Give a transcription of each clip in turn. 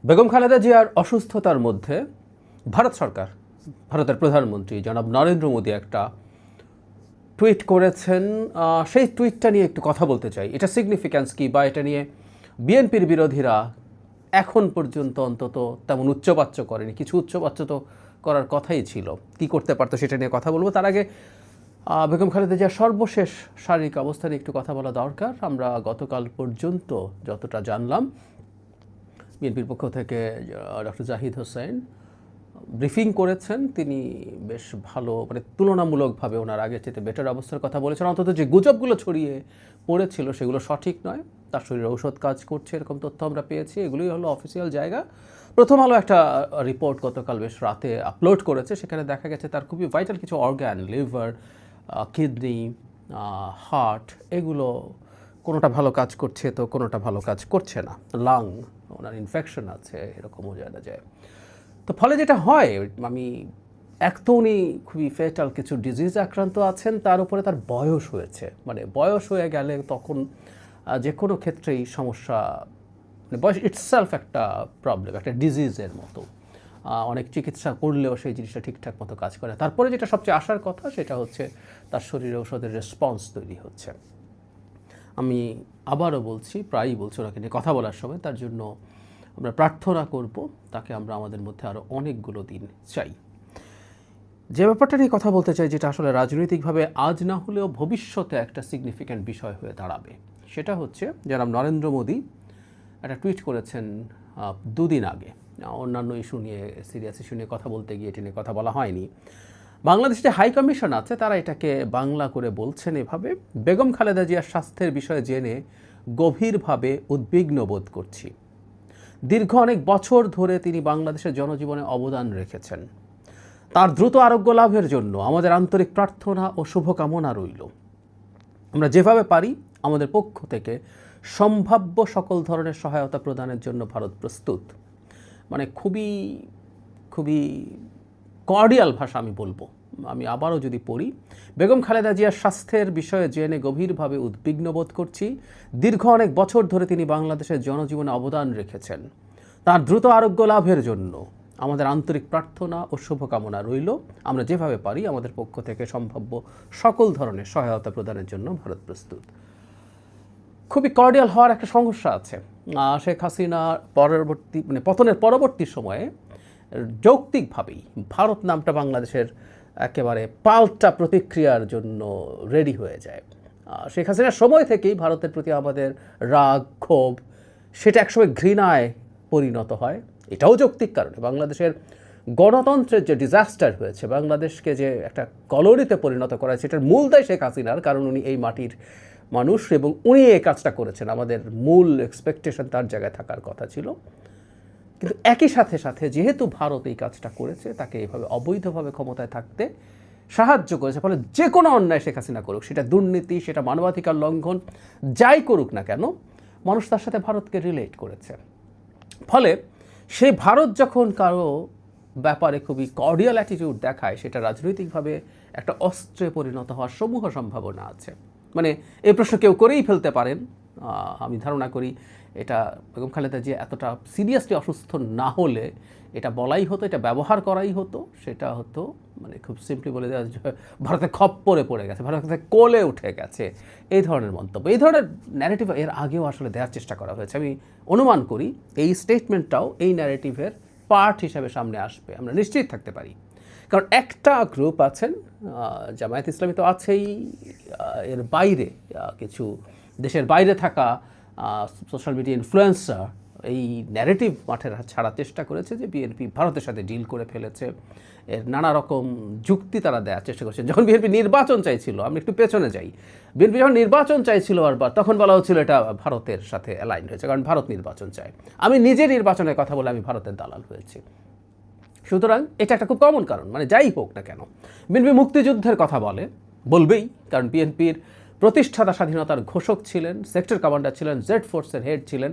বেগম খালেদা জিয়ার অসুস্থতার মধ্যে ভারত সরকার, ভারতের প্রধানমন্ত্রী জনাব নরেন্দ্র মোদী একটা টুইট করেছেন। সেই টুইটটা নিয়ে একটু কথা বলতে চাই। এটা সিগনিফিক্যান্স কি, বা এটা নিয়ে বিএনপির বিরোধীরা এখন পর্যন্ত অন্তত তেমন উচ্চবাচ্য করেনি। কিছু উচ্চবাচ্য তো করার কথাই ছিল, কি করতে পারতো সেটা নিয়ে কথা বলবো। তার আগে বেগম খালেদা জিয়ার সর্বশেষ শারীরিক অবস্থা নিয়ে একটু কথা বলা দরকার। আমরা গতকাল পর্যন্ত যতটা জানলাম, বিএনপির পক্ষ থেকে ডক্টর জাহিদ হোসেন ব্রিফিং করেছেন। তিনি বেশ ভালো, মানে তুলনামূলকভাবে ওনার আগের চেয়ে বেটার অবস্থার কথা বলেছেন। অন্তত যে গুজবগুলো ছড়িয়ে পড়েছিল সেগুলো সঠিক নয়, তার শরীরে ঔষধ কাজ করছে এরকম তথ্য আমরা পেয়েছি। এগুলোই হলো অফিসিয়াল জায়গা। প্রথম আলো একটা রিপোর্ট গতকাল বেশ রাতে আপলোড করেছে, সেখানে দেখা গেছে তার খুবই ভাইটাল কিছু অর্গান, লিভার, কিডনি, হার্ট, এগুলো কোনোটা ভালো কাজ করছে তো কোনোটা ভালো কাজ করছে না। লাং, ওনার ইনফেকশন আছে এরকমও জানা যায়। তো ফলে যেটা হয়, আমি এক তো উনি খুবই ফেটাল কিছু ডিজিজ আক্রান্ত আছেন, তার উপরে তার বয়স হয়েছে। মানে বয়স হয়ে গেলে তখন যে কোনো ক্ষেত্রেই সমস্যা, মানে বয়স ইটসেলফ একটা প্রবলেম, একটা ডিজিজের মতো। অনেক চিকিৎসা করলেও সেই জিনিসটা ঠিকঠাক মতো কাজ করে। তারপরে যেটা সবচেয়ে আসার কথা সেটা হচ্ছে তার শরীরে ওষুধের রেসপন্স তৈরি হচ্ছে। আমি আবারও বলছি, প্রায়ই বলছি ওনাকে নিয়ে কথা বলার সময়, তার জন্য আমরা প্রার্থনা করব, তাকে আমরা আমাদের মধ্যে আরও অনেকগুলো দিন চাই। যে ব্যাপারটা নিয়ে কথা বলতে চাই, যেটা আসলে রাজনৈতিকভাবে আজ না হলেও ভবিষ্যতে একটা সিগনিফিক্যান্ট বিষয় হয়ে দাঁড়াবে, সেটা হচ্ছে জনাব নরেন্দ্র মোদী একটা টুইট করেছেন দুদিন আগে। অন্যান্য ইস্যু নিয়ে, সিরিয়াস ইস্যু নিয়ে কথা বলতে গিয়ে এটি নিয়ে কথা বলা হয়নি। বাংলাদেশে যে হাই কমিশন আছে তারা এটাকে বাংলা করে বলছেন এভাবে: বেগম খালেদা জিয়ার স্বাস্থ্যের বিষয়ে জেনে গভীরভাবে উদ্বিগ্ন বোধ করছি। দীর্ঘ অনেক বছর ধরে তিনি বাংলাদেশের জনজীবনে অবদান রেখেছেন। তার দ্রুত আরোগ্য লাভের জন্য আমাদের আন্তরিক প্রার্থনা ও শুভকামনা রইল। আমরা যেভাবে পারি আমাদের পক্ষ থেকে সম্ভাব্য সকল ধরনের সহায়তা প্রদানের জন্য ভারত প্রস্তুত। মানে খুবই খুবই কর্ডিয়াল ভাষা আমি বলবো। আমি আবারও যদি পড়ি: বেগম খালেদা জিয়ার স্বাস্থ্যের বিষয়ে জেনে গভীরভাবে উদ্বিগ্ন বোধ করছি। দীর্ঘ অনেক বছর ধরে তিনি বাংলাদেশের জনজীবনে অবদান রেখেছেন। তার দ্রুত আরোগ্য লাভের জন্য আমাদের আন্তরিক প্রার্থনা ও শুভকামনা রইল। আমরা যেভাবে পারি আমাদের পক্ষ থেকে সম্ভাব্য সকল ধরনের সহায়তা প্রদানের জন্য ভারত প্রস্তুত। খুবই কর্ডিয়াল হওয়ার একটা সমস্যা আছে। শেখ হাসিনা পরবর্তী, মানে পতনের পরবর্তী সময়ে যৌক্তিকভাবেই ভারত নামটা বাংলাদেশের একেবারে পাল্টা প্রতিক্রিয়ার জন্য রেডি হয়ে যায়। শেখ হাসিনার সময় থেকেই ভারতের প্রতি আমাদের রাগ, ক্ষোভ, সেটা একসময় ঘৃণায় পরিণত হয়। এটাও যৌক্তিক কারণে বাংলাদেশের গণতন্ত্রের যে ডিজাস্টার হয়েছে, বাংলাদেশকে যে একটা কলোনিতে পরিণত করা হয়েছে, এটার মূল দায় শেখ হাসিনার। কারণ উনি এই মাটির মানুষ এবং উনি এই কাজটা করেছেন। আমাদের মূল এক্সপেকটেশন তার জায়গায় থাকার কথা ছিল। কিন্তু একই সাথে সাথে যেহেতু ভারত এই কাজটা করেছে, তাকে এইভাবে অবৈধভাবে ক্ষমতায় থাকতে সাহায্য করেছে, ফলে যে কোনো অন্যায় শেখ হাসিনা করুক, সেটা দুর্নীতি, সেটা মানবাধিকার লঙ্ঘন, যাই করুক না কেন, মানুষ তার সাথে ভারতকে রিলেট করেছে। ফলে সেই ভারত যখন কারো ব্যাপারে খুবই কর্ডিয়াল অ্যাটিটিউড দেখায়, সেটা রাজনৈতিকভাবে একটা অস্ত্রে পরিণত হওয়ার সমূহ সম্ভাবনা আছে। মানে এই প্রশ্ন কেউ করেই ফেলতে পারেন। আমি ধারণা করি এটা বেগম খালেদা জিয়া এতটা সিরিয়াসলি অসুস্থ না হলে এটা বলাই হতো, এটা ব্যবহার করাই হতো। সেটা হতো, মানে খুব সিম্পলি বলে দেওয়া, ভারতে খপ্পরে পড়ে গেছে, ভারতে কোলে উঠে গেছে, এই ধরনের মন্তব্য, এই ধরনের ন্যারেটিভ এর আগেও আসলে দেওয়ার চেষ্টা করা হয়েছে। আমি অনুমান করি এই স্টেটমেন্টটাও এই ন্যারেটিভের পার্ট হিসাবে সামনে আসবে, আমরা নিশ্চিত থাকতে পারি। কারণ একটা গ্রুপ আছেন, জামায়াত ইসলামী তো আছেই, এর বাইরে কিছু দেশের বাইরে থাকা সোশ্যাল মিডিয়া ইনফ্লুয়েন্সার এই ন্যারেটিভ মাঠে ছাড়ার চেষ্টা করেছে যে বিএনপি ভারতের সাথে ডিল করে ফেলেছে। এর নানা রকম যুক্তি তারা দেওয়ার চেষ্টা করছে। যখন বিএনপি নির্বাচন চাইছিল, আমি একটু পেছনে যাই, বিএনপি যখন নির্বাচন চাইছিল বারবার, তখন বলা হচ্ছিল এটা ভারতের সাথে অ্যালাইন হয়েছে, কারণ ভারত নির্বাচন চায়। আমি নিজে নির্বাচনের কথা বলে আমি ভারতের দালাল হয়েছি। সুতরাং এটা একটা খুব কমন কারণ। মানে যাই হোক না কেন, বিএনপি মুক্তিযুদ্ধের কথা বলবেই, কারণ বিএনপির প্রতিষ্ঠাতা স্বাধীনতার ঘোষক ছিলেন, সেক্টর কমান্ডার ছিলেন, জেড ফোর্সের হেড ছিলেন।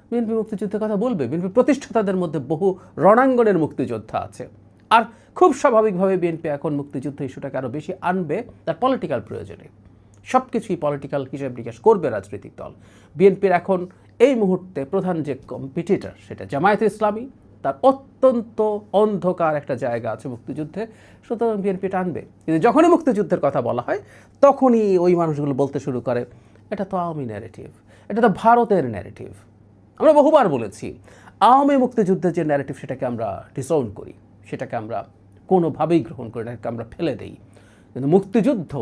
বিএনপি মুক্তিযুদ্ধের কথা বলবে। বিএনপি প্রতিষ্ঠাতাদের মধ্যে বহু রণাঙ্গনের মুক্তিযোদ্ধা আছে। আর খুব স্বাভাবিকভাবে বিএনপি এখন মুক্তিযুদ্ধ ইস্যুটাকে আরও বেশি আনবে তার পলিটিক্যাল প্রয়োজনে। সব কিছুই পলিটিক্যাল হিসেব নিকেশ করবে রাজনৈতিক দল। বিএনপির এখন এই মুহূর্তে প্রধান যে কম্পিটিটর সেটা জামায়াতে ইসলামী, তার অত্যন্ত অন্ধকার একটা জায়গা আছে মুক্তিযুদ্ধে, সুতরাং বিএনপি টানবে। কিন্তু যখনই মুক্তিযুদ্ধের কথা বলা হয় তখনই ওই মানুষগুলো বলতে শুরু করে এটা তো আওয়ামী ন্যারেটিভ, এটা তো ভারতের ন্যারেটিভ। আমরা বহুবার বলেছি আওয়ামী মুক্তিযুদ্ধের যে ন্যারেটিভ সেটাকে আমরা ডিসওন করি, সেটাকে আমরা কোনোভাবেই গ্রহণ করি না, আমরা ফেলে দেই। কিন্তু মুক্তিযুদ্ধ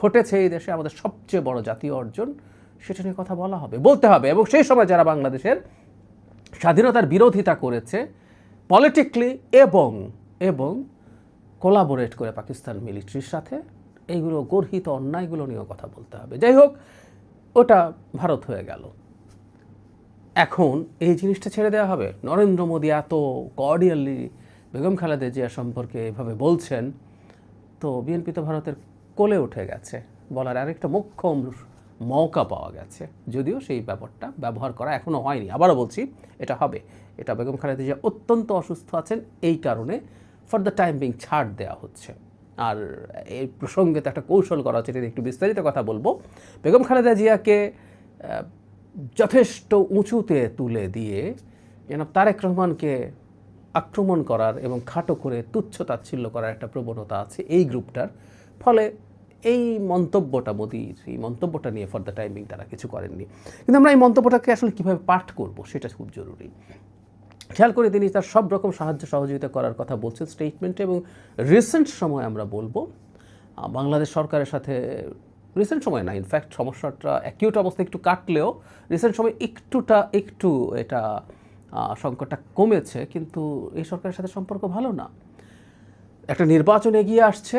ঘটেছে এই দেশে আমাদের সবচেয়ে বড় জাতীয় অর্জন, সেটা নিয়ে কথা বলা হবে, বলতে হবে। এবং সেই সময় যারা বাংলাদেশের স্বাধীনতার বিরোধিতা করেছে পলিটিক্যালি এবং কোলাবোরেট করে পাকিস্তান মিলিটারির সাথে, এইগুলো গর্হিত অন্যায়গুলো নিয়েও কথা বলতে হবে। যাই হোক, ওটা ভারত হয়ে গেল। এখন এই জিনিসটা ছেড়ে দেওয়া হবে। নরেন্দ্র মোদী এত কর্ডিয়ালি বেগম খালেদা জিয়া সম্পর্কে এভাবে বলছেন, তো বিএনপি তো ভারতের কোলে উঠে গেছে বলার আরেকটা মোক্ষম মৌকা পাওয়া গেছে, যদিও সেই ব্যাপারটা ব্যবহার করা এখনও হয়নি। আবারও বলছি, এটা হবে। এটা বেগম খালেদা জিয়া অত্যন্ত অসুস্থ আছেন, এই কারণে ফর দ্য টাইম বিং ছাড় দেওয়া হচ্ছে। আর এই প্রসঙ্গে তো একটা কৌশল করা হচ্ছে, এটা একটু বিস্তারিত কথা বলবো। বেগম খালেদা জিয়াকে যথেষ্ট উঁচুতে তুলে দিয়ে যেন তারেক রহমানকে আক্রমণ করার এবং খাটো করে তুচ্ছ তাচ্ছিল্য করার একটা প্রবণতা আছে এই গ্রুপটার। ফলে এই মন্তব্যটা, মোদির এই মন্তব্যটা নিয়ে ফর দ্য টাইমিং তারা কিছু করেননি। কিন্তু আমরা এই মন্তব্যটাকে আসলে কীভাবে পাঠ করব সেটা খুব জরুরি। খেয়াল করে তিনি তার সব রকম সাহায্য সহযোগিতা করার কথা বলছেন স্টেটমেন্টে, এবং রিসেন্ট সময় আমরা বলবো বাংলাদেশ সরকারের সাথে, রিসেন্ট সময় না, ইনফ্যাক্ট সমস্যাটা অ্যাকিউট অবস্থা একটু কাটলেও রিসেন্ট সময় একটু এটা সংকটটা কমেছে, কিন্তু এই সরকারের সাথে সম্পর্ক ভালো না। একটা নির্বাচন এগিয়ে আসছে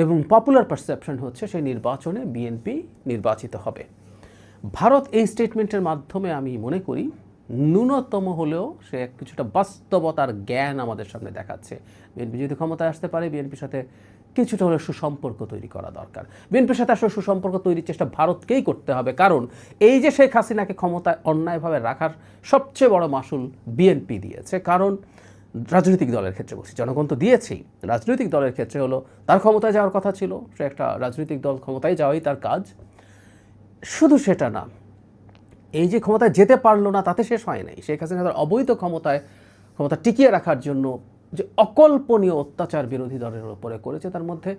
এবং পপুলার পারসেপশন হচ্ছে সেই নির্বাচনে বিএনপি নির্বাচিত হবে। ভারত এই স্টেটমেন্টের মাধ্যমে আমি মনে করি ন্যূনতম হলেও সে কিছুটা বাস্তবতার জ্ঞান আমাদের সামনে দেখাচ্ছে। বিএনপি যদি ক্ষমতায় আসতে পারে, বিএনপির সাথে কিছুটা হলে সুসম্পর্ক তৈরি করা দরকার। বিএনপির সাথে আসলে সুসম্পর্ক তৈরির চেষ্টা ভারতকেই করতে হবে, কারণ এই যে শেখ হাসিনাকে ক্ষমতায় অন্যায়ভাবে রাখার সবচেয়ে বড় মাসুল বিএনপি দিয়েছে। কারণ রাজনৈতিক দলের ক্ষেত্রে বলছি, জনগণ তো দিয়েছেই, রাজনৈতিক দলের ক্ষেত্রে হলো তার ক্ষমতায় যাওয়ার কথা ছিল, সে একটা রাজনৈতিক দল, ক্ষমতায় যাওয়াই তার কাজ। শুধু সেটা না, এই যে ক্ষমতায় যেতে পারলো না তাতে শেষ হয় নাই। শেখ হাসিনা তার অবৈধ ক্ষমতা টিকিয়ে রাখার জন্য যে অকল্পনীয় অত্যাচার বিরোধী দলের উপরে করেছে, তার মধ্যে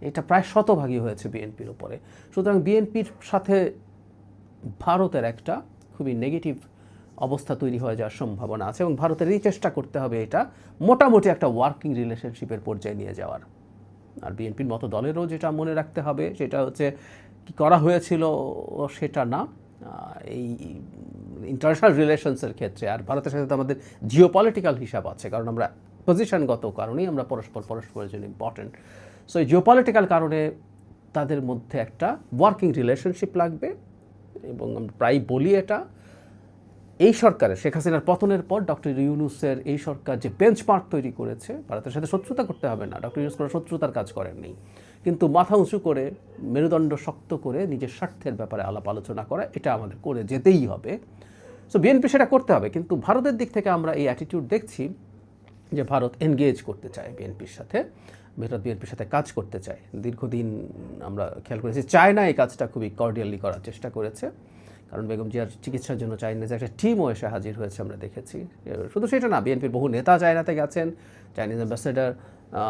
এটা প্রায় শতভাগী হয়েছে বিএনপির উপরে। সুতরাং বিএনপির সাথে ভারতের একটা খুবই নেগেটিভ অবস্থা তৈরি হয়ে যাওয়ার সম্ভাবনা আছে, এবং ভারতের এই চেষ্টা করতে হবে এটা মোটামুটি একটা ওয়ার্কিং রিলেশনশিপের পর্যায়ে নিয়ে যাওয়ার। আর বিএনপির মতো দলেরও যেটা মনে রাখতে হবে সেটা হচ্ছে কি করা হয়েছিল সেটা না, এই ইন্টারন্যাশনাল রিলেশনসের ক্ষেত্রে আর ভারতের সাথে তো আমাদের জিওপলিটিক্যাল হিসাব আছে, কারণ আমরা পজিশনগত কারণেই আমরা পরস্পরের জন্য ইম্পর্টেন্ট। সো এই জিওপলিটিক্যাল কারণে তাদের মধ্যে একটা ওয়ার্কিং রিলেশনশিপ লাগবে। এবং আমরা প্রায় বলি এটা, এই সরকারের শেখ হাসিনার পতনের পর ডক্টর ইউনূসের এই সরকার যে বেঞ্চমার্ক তৈরি করেছে, ভারতের সাথে শত্রুতা করতে হবে না, ডক্টর ইউনূস কোনো শত্রুতার কাজ করেননি, কিন্তু মাথা উঁচু করে মেরুদণ্ড শক্ত করে নিজের স্বার্থের ব্যাপারে আলাপ আলোচনা করা, এটা আমাদের করে যেতেই হবে। সো বিএনপি সেটা করতে হবে, কিন্তু ভারতের দিক থেকে আমরা এই অ্যাটিটিউড দেখছি যে ভারত এনগেজ করতে চায় বিএনপির সাথে, ভারত বিএনপির সাথে কাজ করতে চায়। দীর্ঘদিন আমরা খেয়াল করেছি চায়না এই কাজটা খুবই কর্ডিয়ালি করার চেষ্টা করেছে, কারণ বেগম জিয়ার চিকিৎসার জন্য চাইনিজে একটা টিমও এসে হাজির হয়েছে আমরা দেখেছি। শুধু সেটা না, বিএনপির বহু নেতা চায়নাতে গেছেন, চাইনিজ অ্যাম্বাসেডার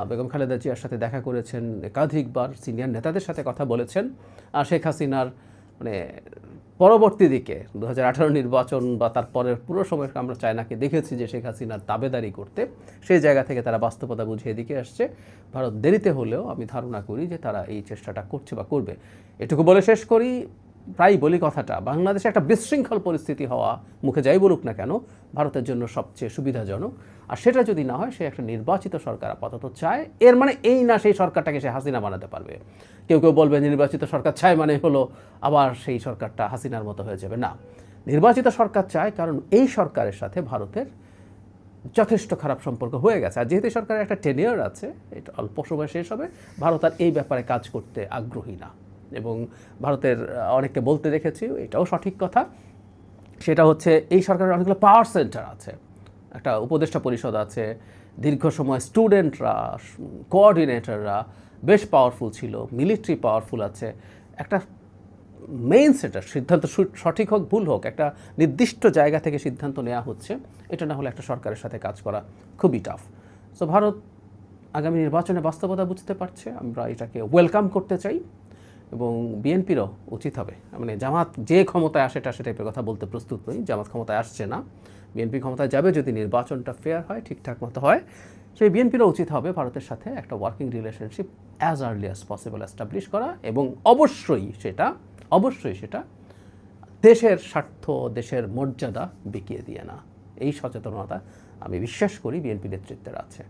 বেগম খালেদা জিয়ার সাথে দেখা করেছেন, একাধিকবার সিনিয়র নেতাদের সাথে কথা বলেছেন। আর শেখ হাসিনার পরবর্তী দিকে 2018 নির্বাচন বা তারপরের পুরো সময় আমরা চায়নাকে দেখেছি যে শেখ হাসিনার দাবেদারি করতে, সেই জায়গা থেকে তারা বাস্তবতা বুঝে এদিকে আসছে। ভারত দেরিতে হলেও আমি ধারণা করি যে তারা এই চেষ্টাটা করছে বা করবে। এটুকু বলে শেষ করি, প্রায় বলি কথাটা, বাংলাদেশে একটা বিশৃঙ্খল পরিস্থিতি হওয়া, মুখে যাই বলুক না কেন, ভারতের জন্য সবচেয়ে সুবিধাজনক। আর সেটা যদি না হয়, সে একটা নির্বাচিত সরকার আপাতত চায়। এর মানে এই না সেই সরকারটাকে সে হাসিনা বানাতে পারবে। কেউ বলবে নির্বাচিত সরকার চায় মানে হলো আবার সেই সরকারটা হাসিনার মতো হয়ে যাবে। না, নির্বাচিত সরকার চায় কারণ এই সরকারের সাথে ভারতের যথেষ্ট খারাপ সম্পর্ক হয়ে গেছে। আর যেহেতু সরকারের একটা টেনিয়র আছে, এটা অল্প সময় শেষ হবে, ভারত আর এই ব্যাপারে কাজ করতে আগ্রহী না। এবং ভারতের অনেককে বলতে দেখেছি, এটাও সঠিক কথা, সেটা হচ্ছে এই সরকারের অনেকগুলো পাওয়ার সেন্টার আছে, একটা উপদেষ্টা পরিষদ আছে, দীর্ঘ সময় স্টুডেন্টরা, কোঅর্ডিনেটররা বেশ পাওয়ারফুল ছিল, মিলিটারি পাওয়ারফুল আছে, একটা মেইন সেটার সিদ্ধান্ত সঠিক হোক ভুল হোক একটা নির্দিষ্ট জায়গা থেকে সিদ্ধান্ত নেওয়া হচ্ছে, এটা না হলে একটা সরকারের সাথে কাজ করা খুবই টাফ। সো ভারত আগামী নির্বাচনে বাস্তবতা বুঝতে পারছে, আমরা এটাকে ওয়েলকাম করতে চাই এবং বিএনপিরও উচিত হবে, মানে জামাত যে ক্ষমতায় আসে সে টাইপের কথা বলতে প্রস্তুত নই, জামাত ক্ষমতায় আসছে না, বিএনপি ক্ষমতায় যাবে যদি নির্বাচনটা ফেয়ার হয়, ঠিকঠাক মতো হয়, সেই বিএনপিরও উচিত হবে ভারতের সাথে একটা working relationship as early as possible establish করা এবং অবশ্যই সেটা দেশের স্বার্থ, দেশের মর্যাদা বিকিয়ে দিয়ে না। এই সচেতনতা আমি বিশ্বাস করি বিএনপি নেতৃত্বের আছে।